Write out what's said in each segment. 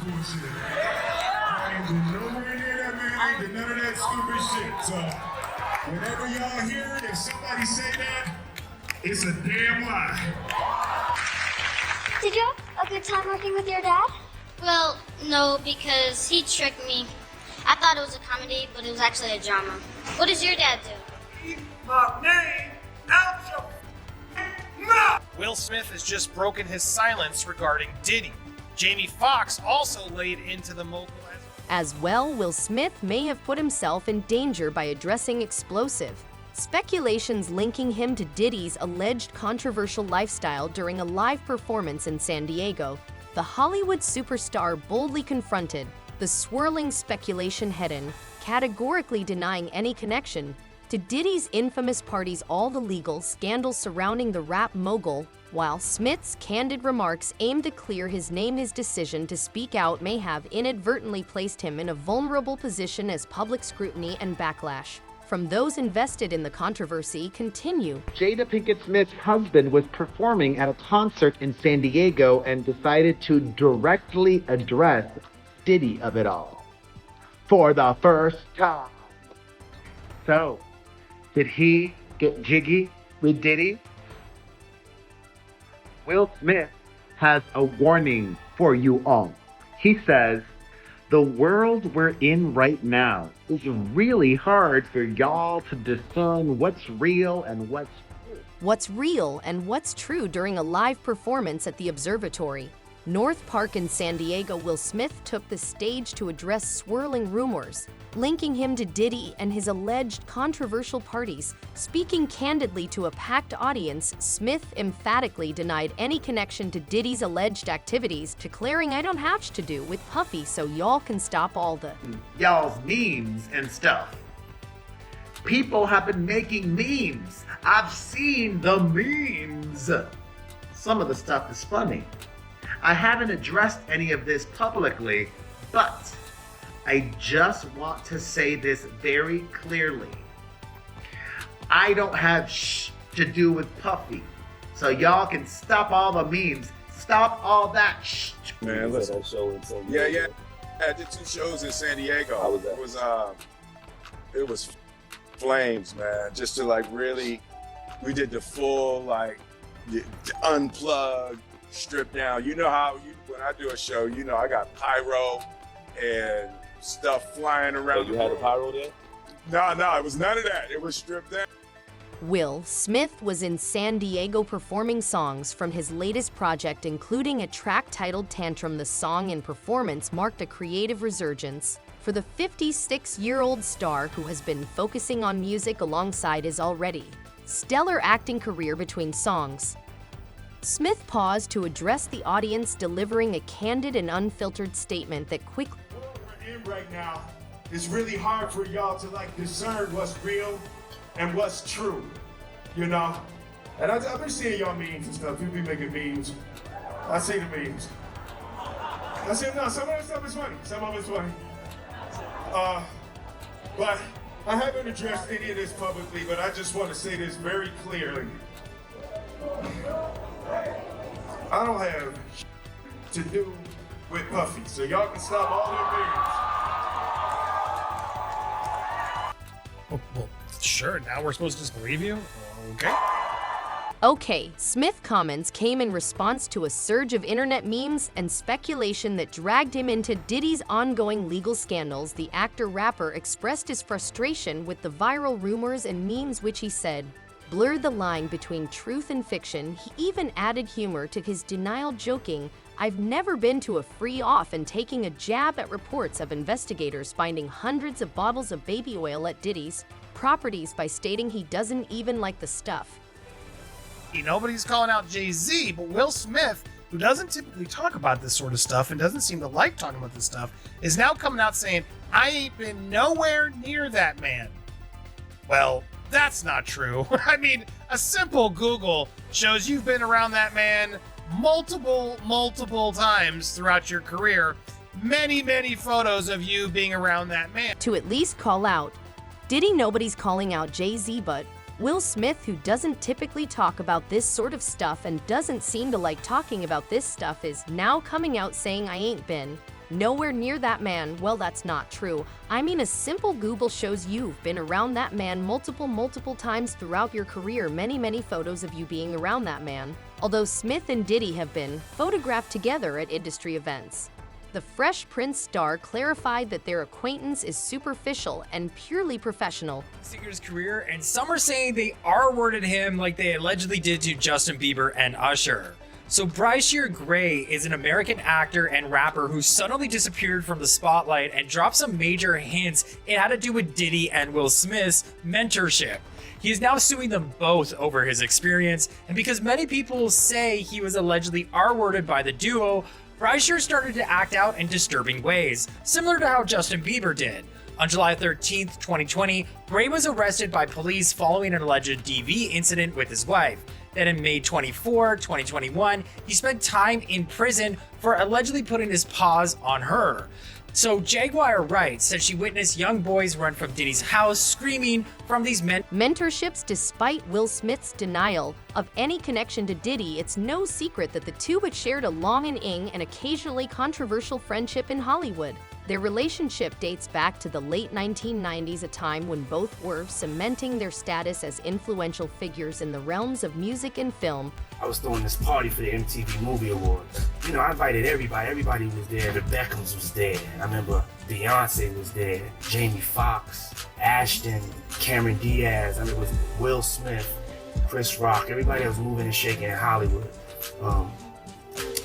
bullshit. I ain't been nowhere near that man. I ain't did none of that stupid shit. So, whenever y'all hear it, if somebody say that, it's a damn lie. Did you have a good time working with your dad? Well, no, because he tricked me. I thought it was a comedy, but it was actually a drama. What does your dad do? Keep my name out your mouth! Will Smith has just broken his silence regarding Diddy. Jamie Foxx also laid into the mogul As well, Will Smith may have put himself in danger by addressing explosive speculations linking him to Diddy's alleged controversial lifestyle during a live performance in San Diego. The Hollywood superstar boldly confronted the swirling speculation head-on, categorically denying any connection to Diddy's infamous parties, all the legal scandals surrounding the rap mogul. While Smith's candid remarks aimed to clear his name, his decision to speak out may have inadvertently placed him in a vulnerable position as public scrutiny and backlash from those invested in the controversy continue. Jada Pinkett Smith's husband was performing at a concert in San Diego and decided to directly address Diddy of it all for the first time. So, did he get jiggy with Diddy? Will Smith has a warning for you all. He says, the world we're in right now is really hard for y'all to discern what's real and what's true. What's real and what's true during a live performance at the Observatory, North Park in San Diego. Will Smith took the stage to address swirling rumors linking him to Diddy and his alleged controversial parties. Speaking candidly to a packed audience, Smith emphatically denied any connection to Diddy's alleged activities, declaring, "I don't have to do with Puffy, so y'all can stop all the y'all's memes and stuff. People have been making memes. I've seen the memes. Some of the stuff is funny. I haven't addressed any of this publicly, but I just want to say this very clearly. I don't have to do with Puffy, so y'all can stop all the memes. Stop all that Man, listen. Yeah. I did 2 shows in San Diego. How was that? It was flames, man. Just to like really, we did the full like unplugged, stripped down. You know how when I do a show, you know I got pyro and stuff flying around. You had a pyro there? No, it was none of that. It was stripped down. Will Smith was in San Diego performing songs from his latest project, including a track titled Tantrum. The song and performance marked a creative resurgence for the 56-year-old star, who has been focusing on music alongside his already stellar acting career. Between songs, Smith paused to address the audience, delivering a candid and unfiltered statement that quickly Right now, it's really hard for y'all to like discern what's real and what's true, you know? And I've been seeing y'all memes and stuff. You be making memes. I see the memes. I said, no, some of that stuff is funny. Some of it's funny. But I haven't addressed any of this publicly, but I just want to say this very clearly. I don't have to do with Puffy, so y'all can stop all their memes. Well, sure, now we're supposed to just believe you? Okay. Okay, Smith comments came in response to a surge of internet memes and speculation that dragged him into Diddy's ongoing legal scandals. The actor-rapper expressed his frustration with the viral rumors and memes, which he said blurred the line between truth and fiction. He even added humor to his denial, joking, "I've never been to a free off," and taking a jab at reports of investigators finding hundreds of bottles of baby oil at Diddy's properties by stating he doesn't even like the stuff. Nobody's calling out Jay-Z, but Will Smith, who doesn't typically talk about this sort of stuff and doesn't seem to like talking about this stuff, is now coming out saying, "I ain't been nowhere near that man." Well, that's not true. I mean, a simple Google shows you've been around that man multiple times throughout your career. Many photos of you being around that man. To at least call out Diddy. Nobody's calling out Jay-Z, but Will Smith, who doesn't typically talk about this sort of stuff and doesn't seem to like talking about this stuff, is now coming out saying, "I ain't been Nowhere near that man. Well, that's not true. I mean, a simple Google shows you've been around that man multiple times throughout your career. Many photos of you being around that man. Although Smith and Diddy have been photographed together at industry events. The Fresh Prince star clarified that their acquaintance is superficial and purely professional. Singer's career, and some are saying they R-worded him like they allegedly did to Justin Bieber and Usher. So Bryshere Gray is an American actor and rapper who suddenly disappeared from the spotlight and dropped some major hints it had to do with Diddy and Will Smith's mentorship. He is now suing them both over his experience, and because many people say he was allegedly R-worded by the duo, Bryshere started to act out in disturbing ways, similar to how Justin Bieber did. On July 13th, 2020, Gray was arrested by police following an alleged DV incident with his wife. Then in May 24, 2021, he spent time in prison for allegedly putting his paws on her. So Jaguar Wright said she witnessed young boys run from Diddy's house screaming from these men. Mentorships. Despite Will Smith's denial of any connection to Diddy, it's no secret that the two had shared a long and occasionally controversial friendship in Hollywood. Their relationship dates back to the late 1990s, a time when both were cementing their status as influential figures in the realms of music and film. I was throwing this party for the MTV Movie Awards. You know, I invited everybody. Everybody was there. The Beckhams was there. I remember Beyonce was there. Jamie Foxx, Ashton, Cameron Diaz. I mean, it was Will Smith, Chris Rock. Everybody that was moving and shaking in Hollywood.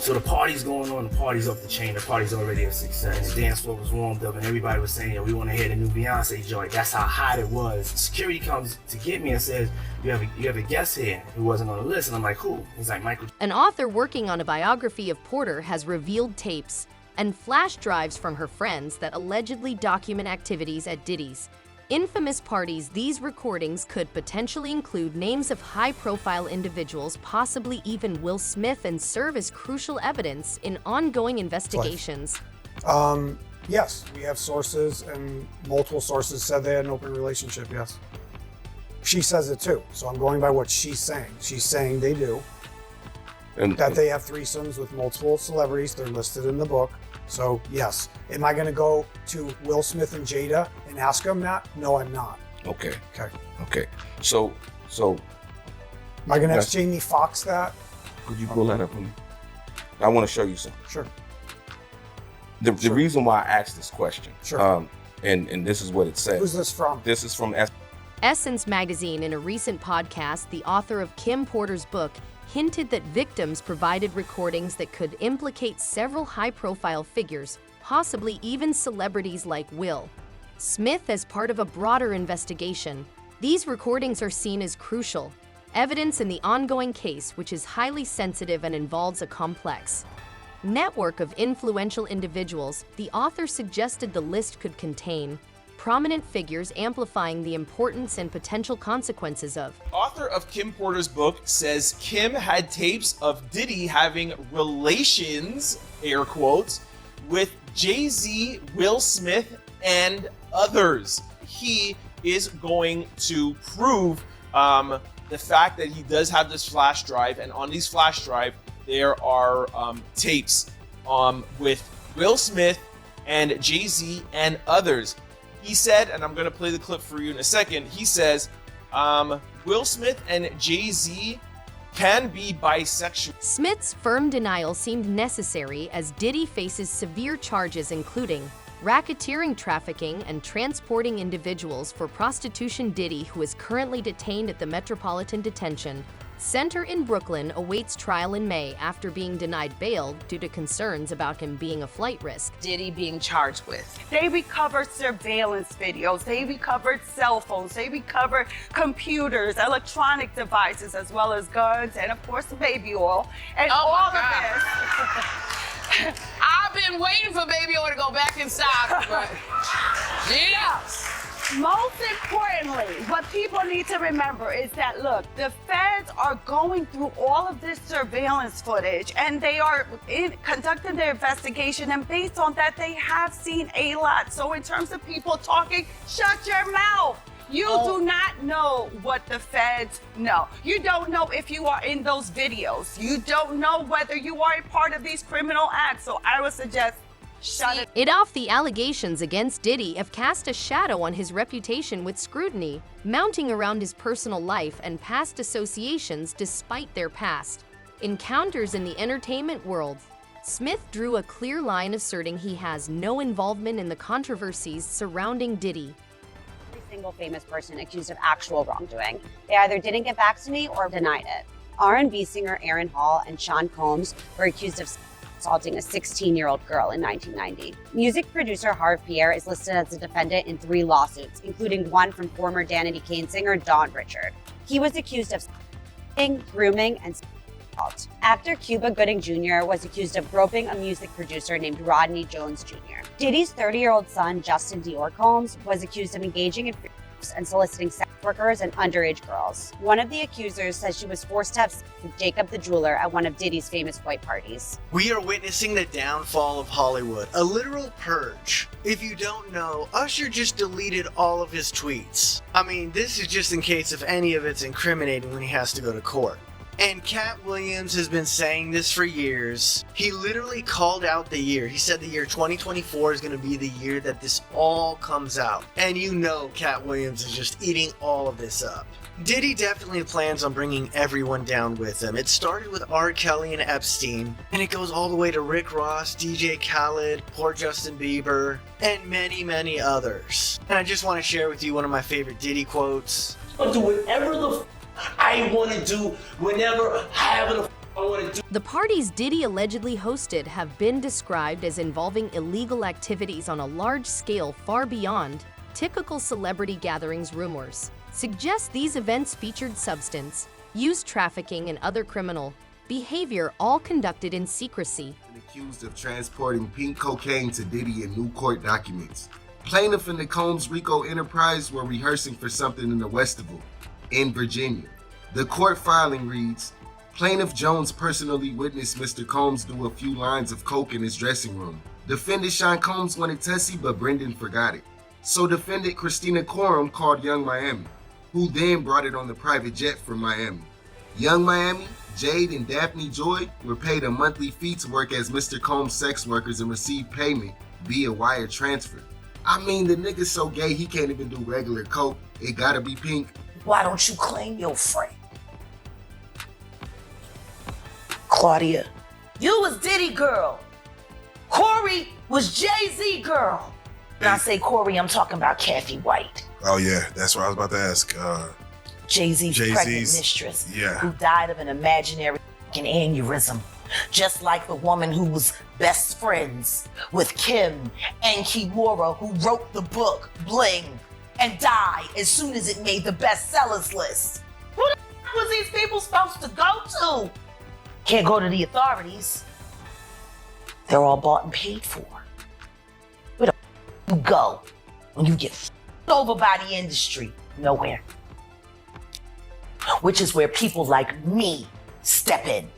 So the party's going on, the party's off the chain, the party's already a success. The dance floor was warmed up and everybody was saying, we want to hear the new Beyonce joint. That's how hot it was. Security comes to get me and says, you have a guest here who wasn't on the list. And I'm like, who? He's like, Michael. An author working on a biography of Porter has revealed tapes and flash drives from her friends that allegedly document activities at Diddy's infamous parties. These recordings could potentially include names of high-profile individuals, possibly even Will Smith, and serve as crucial evidence in ongoing investigations. Yes, we have sources, and multiple sources said they had an open relationship, yes. She says it too, so I'm going by what she's saying. She's saying they do. And that they have threesomes with multiple celebrities. They're listed in the book. So yes. Am I going to go to Will Smith and Jada and ask them that? No, I'm not. Okay. Okay. So. Am I going to ask Jamie Foxx that? Could you pull that up for me? I want to show you something. Sure. The reason why I asked this question. Sure. And this is what it says. Who's this from? This is from Essence magazine. In a recent podcast, the author of Kim Porter's book hinted that victims provided recordings that could implicate several high-profile figures, possibly even celebrities like Will Smith, as part of a broader investigation. These recordings are seen as crucial evidence in the ongoing case, which is highly sensitive and involves a complex network of influential individuals. The author suggested the list could contain prominent figures, amplifying the importance and potential consequences of. Author of Kim Porter's book says Kim had tapes of Diddy having relations, air quotes, with Jay-Z, Will Smith, and others. He is going to prove the fact that he does have this flash drive, and on these flash drive, there are tapes with Will Smith and Jay-Z and others. He said, and I'm going to play the clip for you in a second, he says, Will Smith and Jay-Z can be bisexual. Smith's firm denial seemed necessary as Diddy faces severe charges including racketeering, trafficking, and transporting individuals for prostitution. Diddy, who is currently detained at the Metropolitan Detention Center in Brooklyn, awaits trial in May after being denied bail due to concerns about him being a flight risk. Diddy being charged with. They recovered surveillance videos, they recovered cell phones, they recovered computers, electronic devices, as well as guns, and of course the baby oil. And all of this. I've been waiting for baby oil to go back in stock, but yes. Most importantly, what people need to remember is that, look, the feds are going through all of this surveillance footage and they are conducting their investigation, and based on that, they have seen a lot. So in terms of people talking, shut your mouth. You do not know what the feds know. You don't know if you are in those videos. You don't know whether you are a part of these criminal acts. So I would suggest Shut it. It off. The allegations against Diddy have cast a shadow on his reputation with scrutiny, mounting around his personal life and past associations despite their past encounters in the entertainment world. Smith drew a clear line asserting he has no involvement in the controversies surrounding Diddy. Every single famous person accused of actual wrongdoing. They either didn't get back to me or denied it. R&B singer Aaron Hall and Sean Combs were accused of assaulting a 16-year-old girl in 1990. Music producer Harv Pierre is listed as a defendant in 3 lawsuits, including one from former Danity Kane singer Dawn Richard. He was accused of grooming, and assault. Actor Cuba Gooding Jr. was accused of groping a music producer named Rodney Jones Jr. Diddy's 30-year-old son, Justin Dior Combs, was accused of engaging in and soliciting sex workers and underage girls. One of the accusers says she was forced to have sex with Jacob the jeweler at one of Diddy's famous white parties. We are witnessing the downfall of Hollywood, a literal purge. If you don't know, Usher just deleted all of his tweets. I mean, this is just in case if any of it's incriminating when he has to go to court. And Cat Williams has been saying this for years. He literally called out the year. He said the year 2024 is going to be the year that this all comes out. And you know Cat Williams is just eating all of this up. Diddy definitely plans on bringing everyone down with him. It started with R. Kelly and Epstein, and it goes all the way to Rick Ross, DJ Khaled, poor Justin Bieber, and many, many others. And I just want to share with you one of my favorite Diddy quotes. I'll do whatever the I want to do, whenever, however the I want to do. The parties Diddy allegedly hosted have been described as involving illegal activities on a large scale far beyond typical celebrity gatherings. Rumors suggest these events featured substance use, trafficking, and other criminal behavior, all conducted in secrecy. Accused of transporting pink cocaine to Diddy in new court documents. Plaintiff and the Combs RICO enterprise were rehearsing for something in the Westival in Virginia. The court filing reads, Plaintiff Jones personally witnessed Mr. Combs do a few lines of coke in his dressing room. Defendant Sean Combs wanted Tessie, but Brendan forgot it. So defendant Christina Coram called Young Miami, who then brought it on the private jet from Miami. Young Miami, Jade, and Daphne Joy were paid a monthly fee to work as Mr. Combs' sex workers and receive payment via wire transfer. I mean, the nigga's so gay he can't even do regular coke. It gotta be pink. Why don't you claim your friend? Claudia, you was Diddy girl. Corey was Jay-Z girl. When I say Corey, I'm talking about Kathy White. Oh yeah, that's what I was about to ask. Jay-Z's pregnant mistress, yeah, who died of an imaginary aneurysm. Just like the woman who was best friends with Kim and Kimura, who wrote the book Bling and died as soon as it made the bestsellers list. Who the f was these people supposed to go to? Can't go to the authorities. They're all bought and paid for. Where the f you go when you get over by the industry? Nowhere. Which is where people like me step in.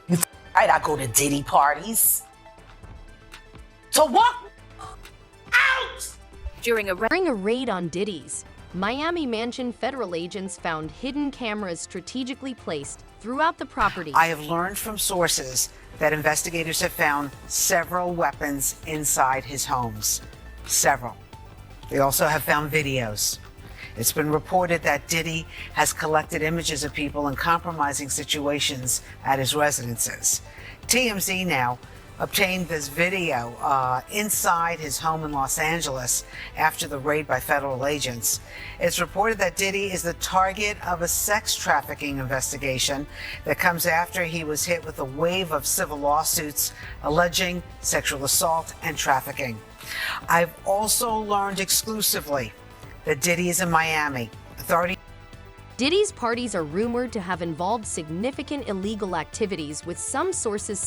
You right, I go to Diddy parties. To walk out! During a raid on Diddy's Miami mansion, federal agents found hidden cameras strategically placed throughout the property. I have learned from sources that investigators have found several weapons inside his homes. Several. They also have found videos. It's been reported that Diddy has collected images of people in compromising situations at his residences. TMZ now obtained this video inside his home in Los Angeles after the raid by federal agents. It's reported that Diddy is the target of a sex trafficking investigation that comes after he was hit with a wave of civil lawsuits alleging sexual assault and trafficking. I've also learned exclusively that Diddy is in Miami. Diddy's parties are rumored to have involved significant illegal activities, with some sources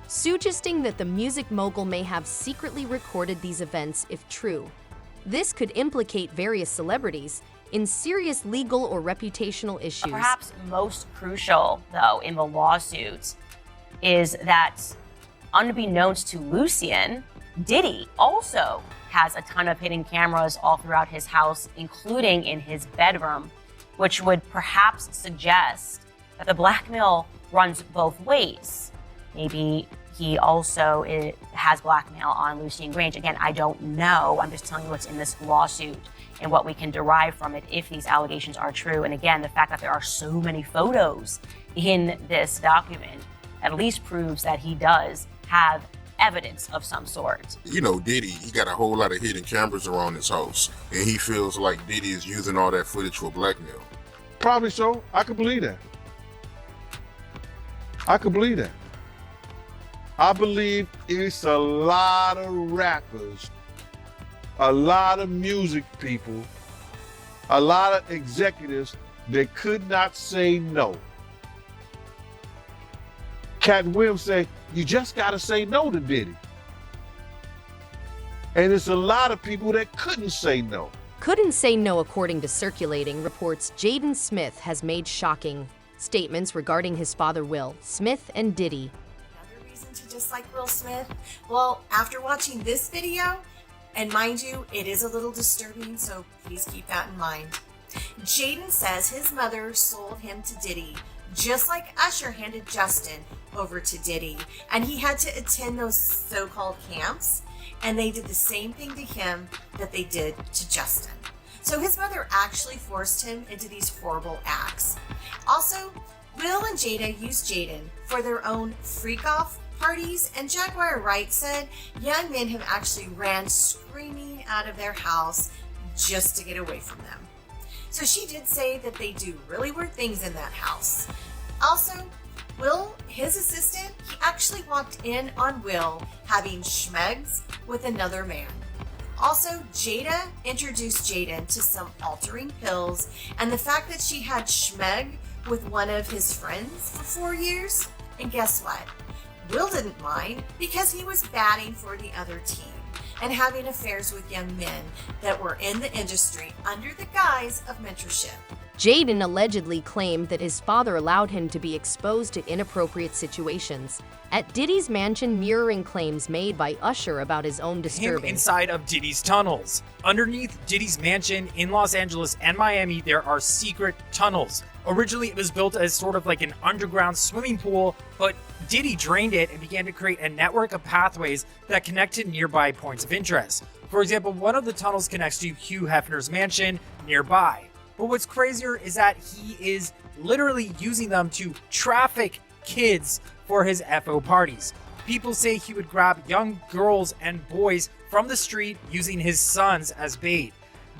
suggesting that the music mogul may have secretly recorded these events if true. This could implicate various celebrities in serious legal or reputational issues. Perhaps most crucial, though, in the lawsuits is that, unbeknownst to Lucien, Diddy also has a ton of hidden cameras all throughout his house, including in his bedroom, which would perhaps suggest that the blackmail runs both ways. Maybe he also has blackmail on Lucien Grange. Again, I don't know. I'm just telling you what's in this lawsuit and what we can derive from it if these allegations are true. And again, the fact that there are so many photos in this document at least proves that he does have evidence of some sort. You know, Diddy, he got a whole lot of hidden cameras around his house, and he feels like Diddy is using all that footage for blackmail. Probably so. I could believe that. I could believe that. I believe it's a lot of rappers, a lot of music people, a lot of executives that could not say no. Cat Williams say, you just gotta say no to Diddy. And it's a lot of people that couldn't say no. Couldn't say no, according to circulating reports. Jaden Smith has made shocking statements regarding his father Will Smith and Diddy. Another reason to dislike Will Smith? Well, after watching this video, and mind you, it is a little disturbing, so please keep that in mind. Jaden says his mother sold him to Diddy, just like Usher handed Justin over to Diddy, and he had to attend those so-called camps, and they did the same thing to him that they did to Justin. So his mother actually forced him into these horrible acts. Also, Will and Jada used Jaden for their own freak-off parties, and Jaguar Wright said young men have actually ran screaming out of their house just to get away from them. So she did say that they do really weird things in that house. Also, Will, his assistant, he actually walked in on Will having schmegs with another man. Also, Jada introduced Jaden to some altering pills, and the fact that she had schmeg with one of his friends for 4 years. And guess what? Will didn't mind because he was batting for the other team and having affairs with young men that were in the industry under the guise of mentorship. Jaden allegedly claimed that his father allowed him to be exposed to inappropriate situations at Diddy's mansion, mirroring claims made by Usher about his own Him disturbing. inside of Diddy's tunnels. Underneath Diddy's mansion in Los Angeles and Miami, there are secret tunnels. Originally, it was built as sort of like an underground swimming pool, but Diddy drained it and began to create a network of pathways that connected nearby points of interest. For example, one of the tunnels connects to Hugh Hefner's mansion nearby. But what's crazier is that he is literally using them to traffic kids for his FO parties. People say he would grab young girls and boys from the street using his sons as bait.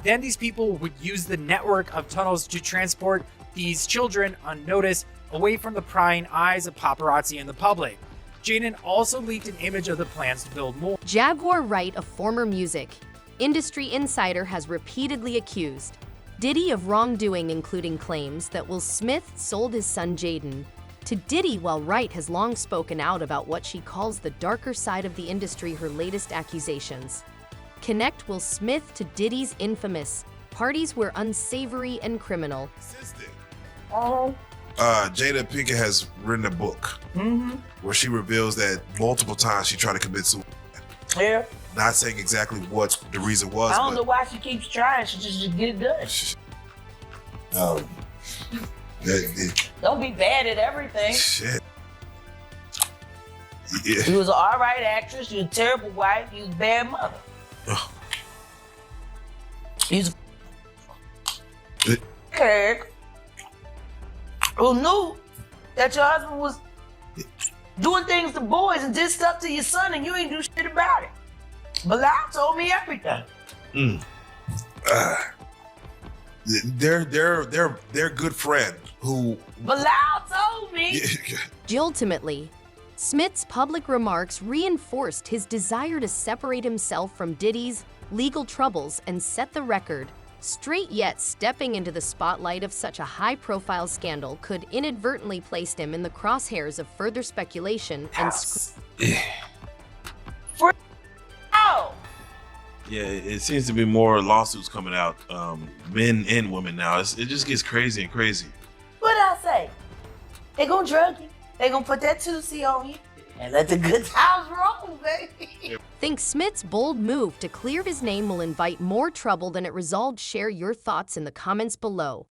Then these people would use the network of tunnels to transport these children unnoticed away from the prying eyes of paparazzi and the public. Jaden also leaked an image of the plans to build more. Jaguar Wright, a former music industry insider, has repeatedly accused Diddy of wrongdoing, including claims that Will Smith sold his son Jaden to Diddy, while Wright has long spoken out about what she calls the darker side of the industry. Her latest accusations connect Will Smith to Diddy's infamous parties were unsavory and criminal. Jada Pinkett has written a book where she reveals that multiple times she tried to commit suicide. Yeah. Not saying exactly what the reason was, I don't but know why she keeps trying. She just get it done. Don't be bad at everything. Shit. You was an alright actress, you was a terrible wife, you was a bad mother. You was a kid who knew that your husband was doing things to boys and did stuff to your son and you ain't do shit about it. Bilal told me everything. They're good friend who Bilal told me. Ultimately, Smith's public remarks reinforced his desire to separate himself from Diddy's legal troubles and set the record straight, yet stepping into the spotlight of such a high-profile scandal could inadvertently place him in the crosshairs of further speculation and Yeah, it seems to be more lawsuits coming out, men and women now. It just gets crazy and crazy. What I say? They gonna drug you. They gonna put that 2C on you and let the good times roll, baby. Think Smith's bold move to clear his name will invite more trouble than it resolved? Share your thoughts in the comments below.